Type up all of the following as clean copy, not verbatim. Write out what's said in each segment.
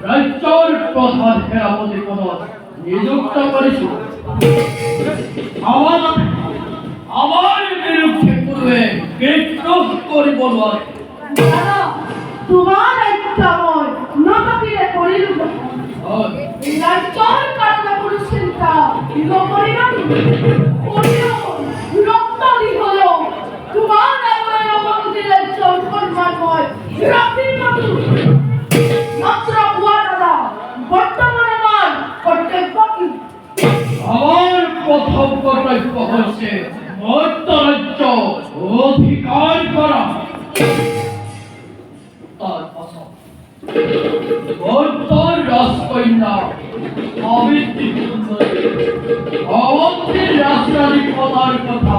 রাজ্যের প্রধান সেনাপতি পদ নিযুক্ত করেছি। আমার বিরুদ্ধে পূর্বে বিদ্রোহ করিব না। তোমার রাজ্যময় নবকিরে করিল রাজ্যর কারণে পুরুষেন্তা ইগো করিলাম করিল রক্ত দিল তোমার নামের অবনতি রাজ্য সম্মানময় রাত্রির মতো মাত্র দাদা বর্তমানে আমার কর্তব্য কি? আমার প্রথম কর্তব্য হচ্ছে মর্ত রাজ্য অধিকার করা। তার কথা মর্তর রাজকন্যা অবন্তীর রাজরাধিপতার কথা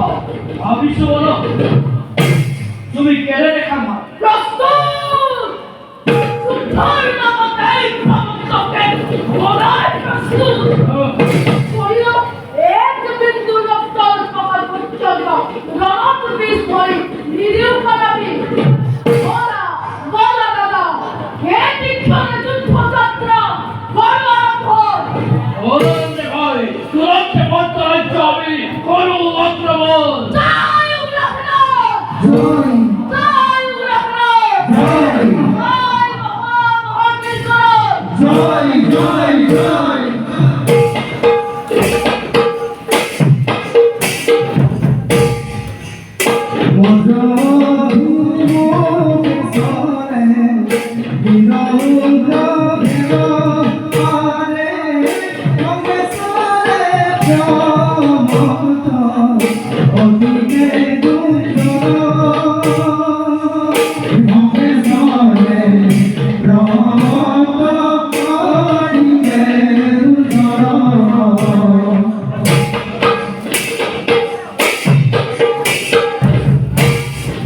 ভাবিস বলো। তুমি কেড়ে দেখা না প্রস্তুত